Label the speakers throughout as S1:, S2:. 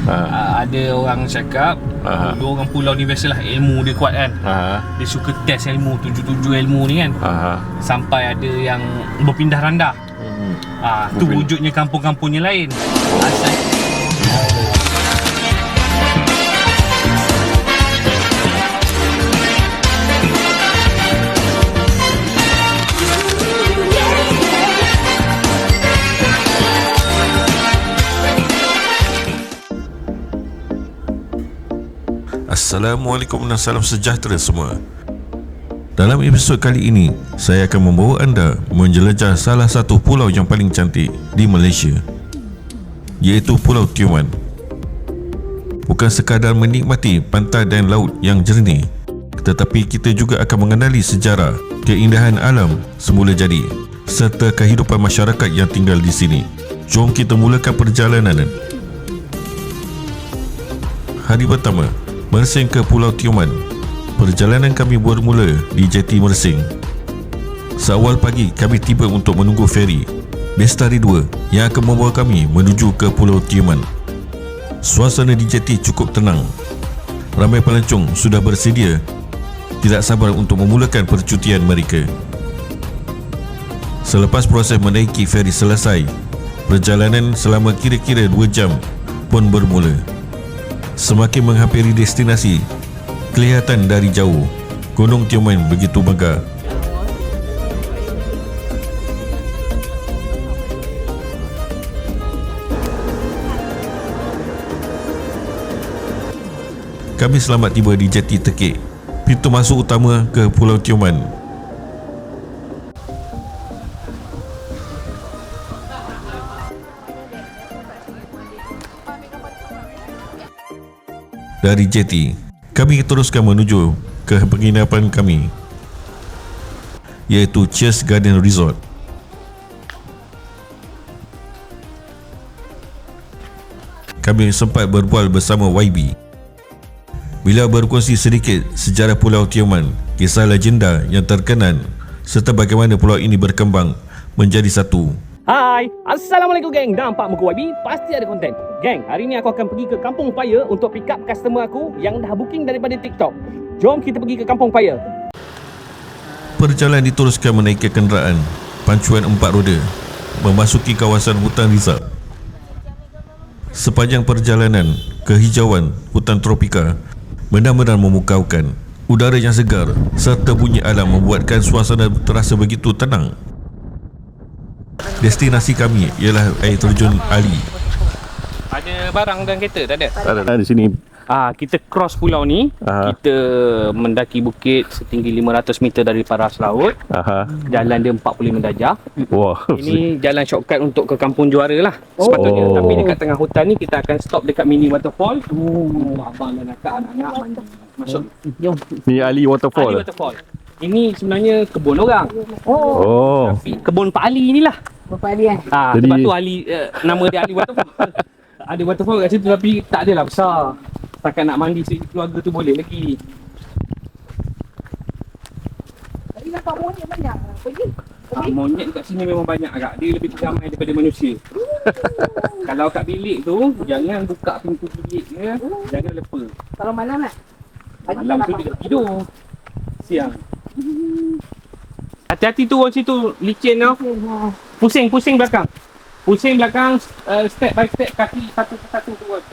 S1: Ada orang cakap dua orang pulau ni biasalah ilmu dia kuat kan. Dia suka test ilmu, tuju-tuju ilmu ni kan. Sampai ada yang berpindah randah. Tu wujudnya kampung-kampungnya lain.
S2: Assalamualaikum dan salam sejahtera semua. Dalam episod kali ini, saya akan membawa anda menjelajah salah satu pulau yang paling cantik di Malaysia, iaitu Pulau Tioman. Bukan sekadar menikmati pantai dan laut yang jernih, tetapi kita juga akan mengenali sejarah, keindahan alam semula jadi, serta kehidupan masyarakat yang tinggal di sini. Jom kita mulakan perjalanan. Hari pertama, Mersing ke Pulau Tioman. Perjalanan kami bermula di jeti Mersing. Seawal pagi kami tiba untuk menunggu feri Bestari 2 yang akan membawa kami menuju ke Pulau Tioman. Suasana di jeti cukup tenang. Ramai pelancong sudah bersedia, tidak sabar untuk memulakan percutian mereka. Selepas proses menaiki feri selesai, perjalanan selama kira-kira 2 jam pun bermula. Semakin menghampiri destinasi, kelihatan dari jauh Gunung Tioman begitu megah. Kami selamat tiba di jeti Tekik, pintu masuk utama ke Pulau Tioman. Dari jeti, kami teruskan menuju ke penginapan kami, iaitu Cheers Garden Resort. Kami sempat berbual bersama YB. Beliau berkongsi sedikit sejarah Pulau Tioman, kisah legenda yang terkenal, serta bagaimana pulau ini berkembang menjadi satu.
S1: Hai, Assalamualaikum geng. Nampak muka YB, pasti ada konten. Geng, hari ni aku akan pergi ke Kampung Paya untuk pick up customer aku yang dah booking daripada TikTok. Jom kita pergi ke Kampung Paya.
S2: Perjalanan diteruskan menaiki kenderaan pancuran 4 roda memasuki kawasan hutan rizal. Sepanjang perjalanan, kehijauan hutan tropika benar-benar memukaukan. Udara yang segar serta bunyi alam membuatkan suasana terasa begitu tenang. Destinasi kami ialah air terjun Ali.
S1: Ada barang dan kereta tak ada?
S3: Tak ada di sini.
S1: Kita cross pulau ni, kita mendaki bukit setinggi 500 meter dari paras laut. Jalan dia 45 darjah.
S3: Wah.
S1: Ini jalan shortcut untuk ke Kampung Juara lah sepatutnya. Tapi dekat tengah hutan ni kita akan stop dekat mini waterfall. Abang dan akak anak-anak masuk. Jom.
S3: Ni Ali Waterfall.
S1: Ali Waterfall. Ini sebenarnya kebun orang. Tapi kebun Pak Ali inilah.
S4: Bapak Ali kan?
S1: Sebab tu Ali, nama dia Ali Waterfall. Ada waterfall kat situ tapi tak adalah besar. Setakat nak mandi keluarga tu boleh lagi.
S4: Tadi nampak monyet banyak. Pergi?
S1: Monyet kat sini memang banyak agak. Dia lebih ramai daripada manusia. Kalau kat bilik tu, jangan buka pintu bilik dia. Jangan lepa.
S4: Kalau malam nak?
S1: Malam tu dia tidur. Siang. Hati-hati tu orang situ, licin tau. Pusing belakang. Pusing belakang, step by step, kaki satu persatu turun.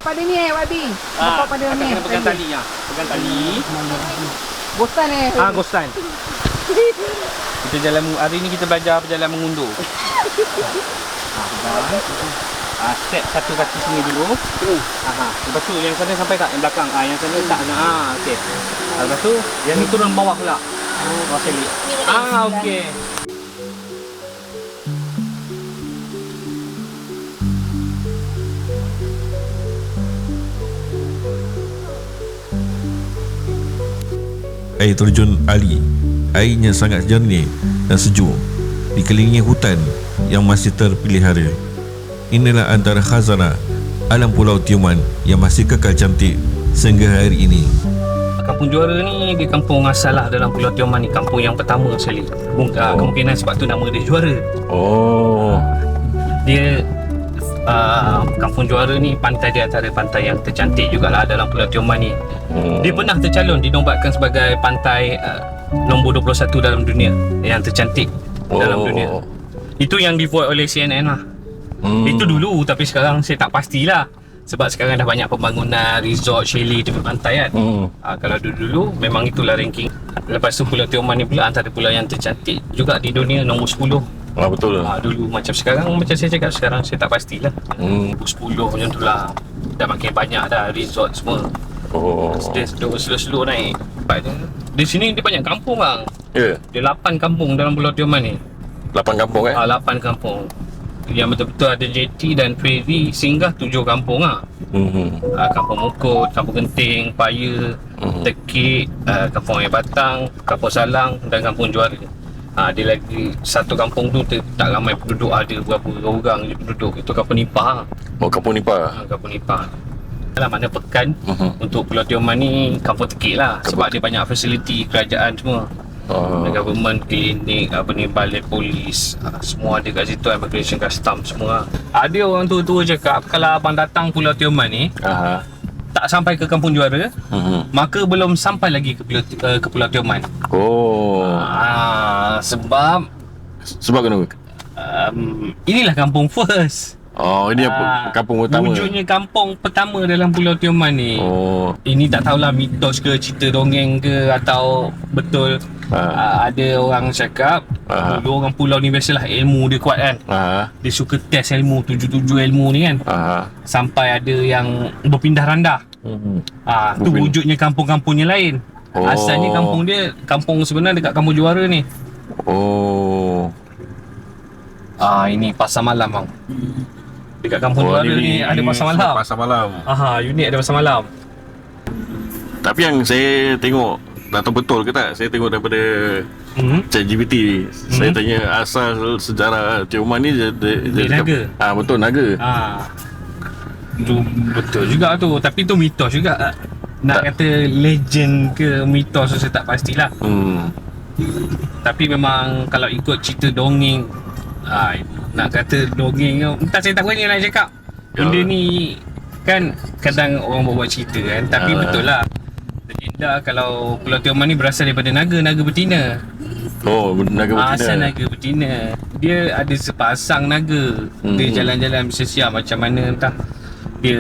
S4: Pada ni YB. Nampak pada ni.
S1: Pegang tali ya. Pegang tali.
S4: Bosan
S1: Ghostan. Kita jalan, hari ni kita belajar berjalan mengundur. Step satu kaki sini dulu. Lepas tu yang sana sampai tak? Yang belakang. Yang sana tak nak. Okey. Lepas tu yang ni turun bawah pula. Bawah selit. Okey.
S2: Air terjun Ali, airnya sangat jernih dan sejuk, dikelilingi hutan yang masih terpelihara. Inilah antara khazanah alam Pulau Tioman yang masih kekal cantik sehingga hari ini.
S1: Kampung Juara ni dia kampung asal lah dalam Pulau Tioman ni, kampung yang pertama sekali. Kemungkinan sebab tu nama dia Juara. Kampung Juara ni pantai dia antara pantai yang tercantik jugalah dalam Pulau Tioman ni. Dia pernah tercalon dinobatkan sebagai pantai nombor 21 dalam dunia yang tercantik dalam dunia. Itu yang dibuat oleh CNN lah. Itu dulu, tapi sekarang saya tak pastilah. Sebab sekarang dah banyak pembangunan resort, chalet tepi pantai kan. Kalau dulu memang itulah ranking. Lepas tu Pulau Tioman ni pula antara pulau yang tercantik juga di dunia, nombor 10.
S2: Betul.
S1: Dulu macam sekarang, macam saya cakap sekarang saya tak pastilah. 10 macam tu lah. Dah makin banyak dah resort semua. Dia slow-slow naik. Di sini dia banyak kampung bang. Dia 8 kampung dalam Pulau Tioman ni.
S2: 8 kampung
S1: 8 kampung. Yang betul-betul ada JT dan ferry singgah 7 kampung lah. Kampung Mukut, Kampung Genting, Paya, Tekik, Kampung Air Batang, Kampung Salang dan Kampung Juara. Dia lagi satu kampung tu tak ramai penduduk, ada berapa orang je penduduk. Itu Kampung Nipah.
S2: Kampung Nipah.
S1: Kampung Nipah. Dalam mana pekan untuk Pulau Tioman ni Kampung Tekik lah. Sebab dia banyak fasiliti kerajaan semua. Government, klinik, balai polis, semua ada kat situ. Immigration, custom semua. Ada orang tua-tua cakap kalau abang datang Pulau Tioman ni tak sampai ke Kampung Juara, maka belum sampai lagi ke Pulau Tioman.
S2: Sebab kenapa?
S1: Inilah kampung first.
S2: Ini kampung pertama.
S1: Wujudnya kampung pertama dalam Pulau Tioman ni. Ini tak tahulah mitos ke, cerita dongeng ke, atau betul. Ada orang cakap dulu orang pulau ni biasalah ilmu dia kuat kan. Dia suka test ilmu, tuju-tuju ilmu ni kan. Sampai ada yang berpindah randah. Tu wujudnya kampung-kampungnya lain. Asalnya kampung dia, kampung sebenar dekat Kampung Juara ni. Ini pasar malam bang. Dekat Kampung Juara ni ada pasar malam.
S2: Pasar malam.
S1: Unit ada pasar malam.
S2: Tapi yang saya tengok, tak tahu betul ke tak, saya tengok daripada ChatGPT. Saya tanya asal sejarah Tioman ni dia
S1: naga.
S2: Betul, naga.
S1: Tu betul juga tu, tapi tu mitos juga. Nak kata legend ke mitos tu saya tak pastilah. Tapi memang kalau ikut cerita dongeng, nak kata dongeng tu, entah saya tak berani nak cakap. Benda ni kan kadang orang buat cerita kan, tapi betul lah. Legenda kalau Pulau Tioman ni berasal daripada naga betina.
S2: Naga betina.
S1: Asal naga betina. Dia ada sepasang naga. Dia jalan-jalan bersia-sia macam mana entah. Dia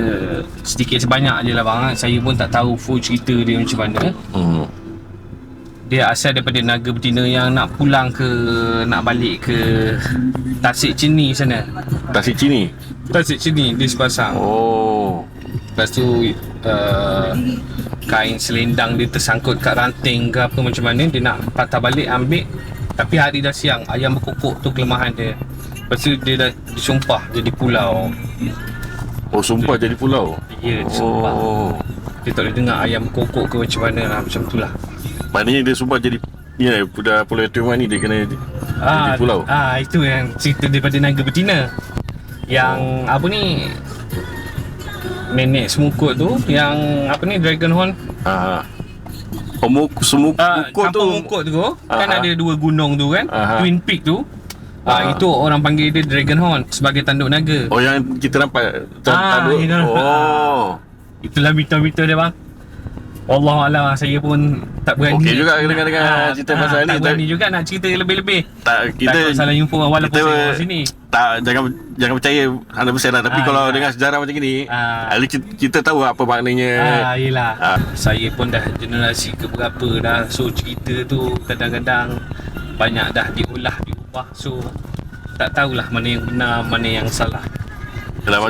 S1: sedikit sebanyak je lah bang. Saya pun tak tahu full cerita dia macam mana. Dia asal daripada naga betina yang nak pulang ke, nak balik ke Tasik Cini sana.
S2: Tasik Cini
S1: dia sepasang. Lepas tu kain selendang dia tersangkut kat ranting ke apa macam mana, dia nak patah balik ambil. Tapi hari dah siang, ayam berkokok tu kelemahan dia. Lepas tu dia dah disumpah jadi pulau.
S2: Sumpah jadi pulau?
S1: Ya, dia sumpah. Dia tak boleh dengar ayam berkokok ke macam mana lah, macam tu lah.
S2: Maknanya dia sumpah jadi, Pulau Tioman ni dia kena jadi pulau.
S1: Itu yang cerita daripada naga betina. Yang apa ni, nenek semukut tu, yang apa ni, Dragon Horn.
S2: Semukut tu,
S1: Kampung Mukut tu kan ada 2 gunung tu kan, Twin Peak tu. Itu orang panggil dia Dragon Horn sebagai tanduk naga.
S2: Yang kita nampak tanduk.
S1: Itulah mitos-mitos dia bang. Wallahualam, saya pun tak berani.
S2: Okey juga dengar cerita pasal ni.
S1: Tak berani juga nak cerita lebih-lebih.
S2: Kita
S1: takut salah info walaupun saya sini.
S2: Jangan percaya 100% lah. Tapi kalau dengar sejarah macam ni, kita tahu apa maknanya.
S1: Yelah. Saya pun dah generasi keberapa dah. So cerita tu kadang-kadang banyak dah diubah. So tak tahulah mana yang benar, mana yang salah.
S2: Yalah,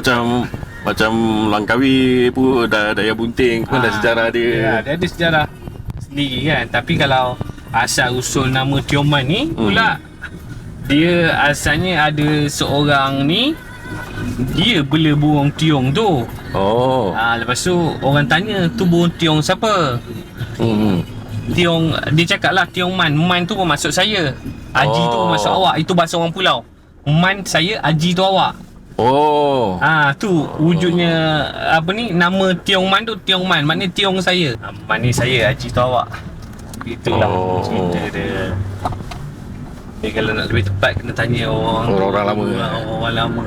S2: macam Langkawi pun dah Daya Bunting pun dah sejarah dia.
S1: Dia ada sejarah sendiri kan. Tapi kalau asal usul nama Tioman ni pula, dia asalnya ada seorang ni, dia bela burung tiong tu. Lepas tu orang tanya, tu burung tiong siapa? Tiong, dia cakap lah tiong man. Man tu pun maksud saya, Haji tu maksud awak. Itu bahasa orang pulau. Man saya, Haji tu awak. Tu wujudnya apa ni, nama Tiong Man tu Tiong Man, maknanya Tiong saya. Man ni saya, Haji tu awak. Itulah cerita dia. Ni kalau nak lebih tepat kena tanya orang
S2: lama.
S1: Orang lama.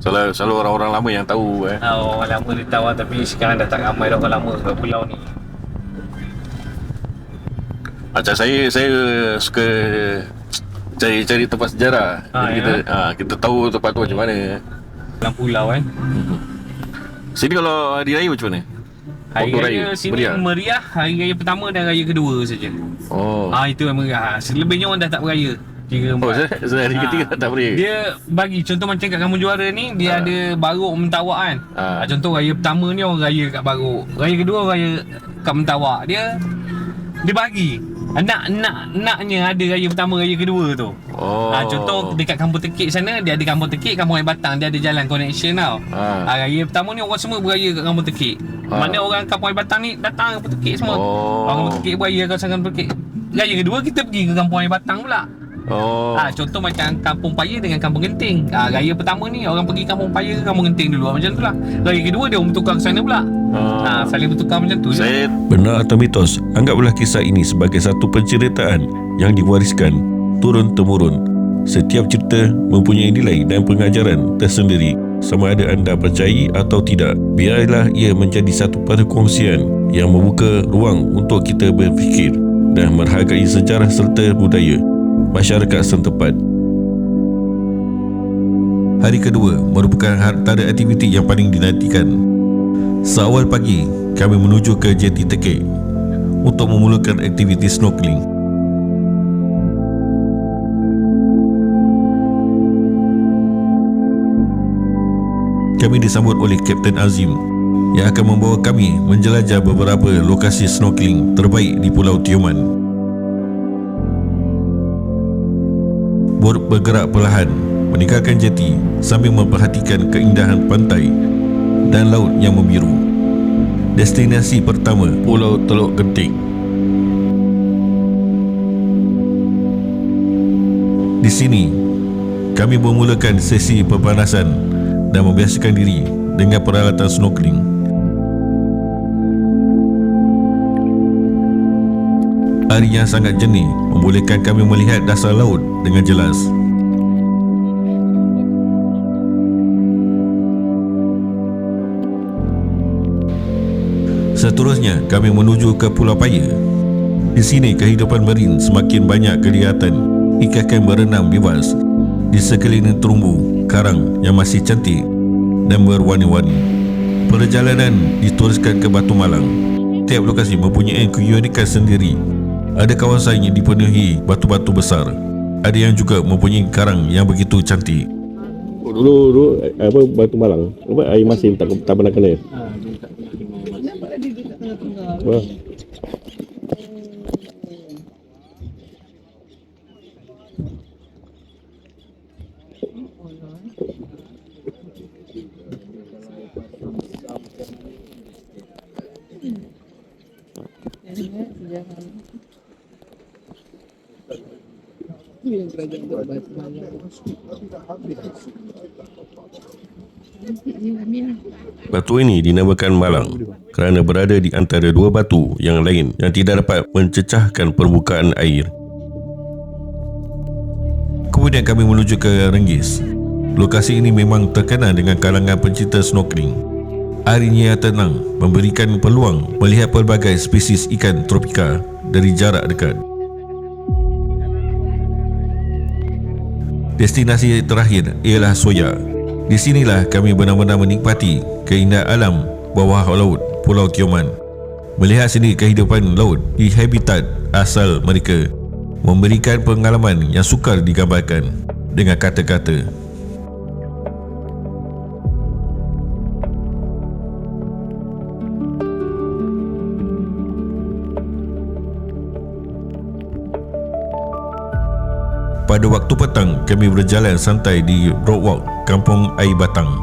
S2: Selalu orang-orang lama yang tahu
S1: Orang lama dia tahu lah, tapi sekarang dah tak ramai dah orang lama kat pulau ni.
S2: Macam saya suka cari tempat sejarah. Jadi kita tahu tempat tu macam mana.
S1: Dalam pulau kan.
S2: Sini kalau hari raya macam mana?
S1: Hari
S2: Waktu
S1: raya sini meriah. Hari raya pertama dan raya kedua saja. Itu yang meriah. Selebihnya orang dah tak beraya. 3, 4.
S2: Hari ketiga tak beraya.
S1: Dia bagi contoh macam kat Kampung Juara ni, dia ada baruk mentawak kan. Contoh raya pertama ni orang raya kat baruk. Raya kedua raya kat mentawak. Dia bagi naknya ada raya pertama, raya kedua tu. Contoh dekat Kampung Tekik sana, dia ada Kampung Tekik, Kampung Air Batang, dia ada jalan connection tau. Raya pertama ni orang semua beraya kat Kampung Tekik. Mana orang Kampung Air Batang ni datang Kampung Tekik semua. Orang Kampung Tekik beraya kawasan Kampung Tekik. Raya kedua kita pergi ke Kampung Air Batang pula. Contoh macam Kampung Paya dengan Kampung Genting. Raya pertama ni orang pergi Kampung Paya, Kampung Genting dulu, macam tu lah. Raya kedua dia orang bertukar ke sana pula. Saling bertukar macam tu.
S2: Benar atau mitos, anggaplah kisah ini sebagai satu penceritaan yang diwariskan turun-temurun. Setiap cerita mempunyai nilai dan pengajaran tersendiri. Sama ada anda percayai atau tidak, biarlah ia menjadi satu perkongsian yang membuka ruang untuk kita berfikir dan menghargai sejarah serta budaya masyarakat setempat. Hari kedua merupakan antara aktiviti yang paling dinantikan. Seawal pagi, kami menuju ke jeti Tekik untuk memulakan aktiviti snorkeling. Kami disambut oleh Kapten Azim yang akan membawa kami menjelajah beberapa lokasi snorkeling terbaik di Pulau Tioman. Bot bergerak perlahan meninggalkan jeti sambil memperhatikan keindahan pantai dan laut yang membiru. Destinasi pertama, Pulau Teluk Genting. Di sini, kami memulakan sesi pemanasan dan membiasakan diri dengan peralatan snorkeling. Air yang sangat jernih membolehkan kami melihat dasar laut dengan jelas. Seterusnya, kami menuju ke Pulau Paya. Di sini, kehidupan marin semakin banyak kelihatan. Ikan berenang bebas di sekeliling terumbu karang yang masih cantik dan berwarna-warni. Perjalanan diteruskan ke Batu Malang. Tiap lokasi mempunyai keunikan sendiri. Ada kawasan yang dipenuhi batu-batu besar. Ada yang juga mempunyai karang yang begitu cantik.
S3: Dulu Batu Malang air masin tak pernah kena. Wah.
S2: Batu ini dinamakan Malang kerana berada di antara dua batu yang lain yang tidak dapat mencecahkan permukaan air. Kemudian kami menuju ke Renggis. Lokasi ini memang terkenal dengan kalangan pencinta snorkeling. Airnya yang tenang memberikan peluang melihat pelbagai spesies ikan tropika dari jarak dekat. Destinasi terakhir ialah Soya. Di sinilah kami benar-benar menikmati keindahan alam bawah laut Pulau Tioman. Melihat sendiri kehidupan laut di habitat asal mereka memberikan pengalaman yang sukar digambarkan dengan kata-kata. Pada waktu petang, kami berjalan santai di Broadwalk, Kampung Air Batang.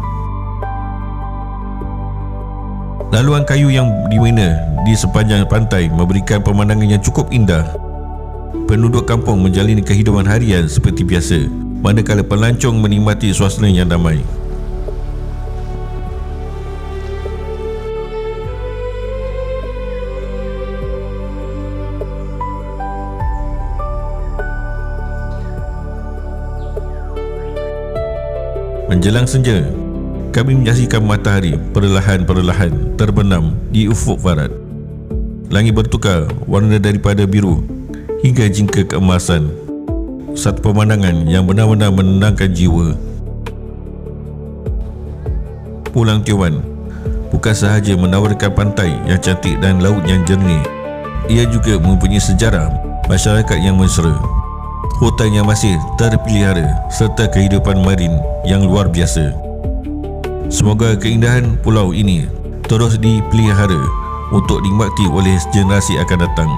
S2: Laluan kayu yang dimana di sepanjang pantai memberikan pemandangan yang cukup indah. Penduduk kampung menjalani kehidupan harian seperti biasa, manakala pelancong menikmati suasana yang damai. Menjelang senja, kami menyaksikan matahari perlahan-perlahan terbenam di ufuk barat. Langit bertukar warna daripada biru hingga jingga keemasan. Satu pemandangan yang benar-benar menenangkan jiwa. Pulau Tioman bukan sahaja menawarkan pantai yang cantik dan laut yang jernih, ia juga mempunyai sejarah, masyarakat yang mesra, hutan yang masih terpelihara serta kehidupan marin yang luar biasa. Semoga keindahan pulau ini terus dipelihara untuk dinikmati oleh generasi akan datang.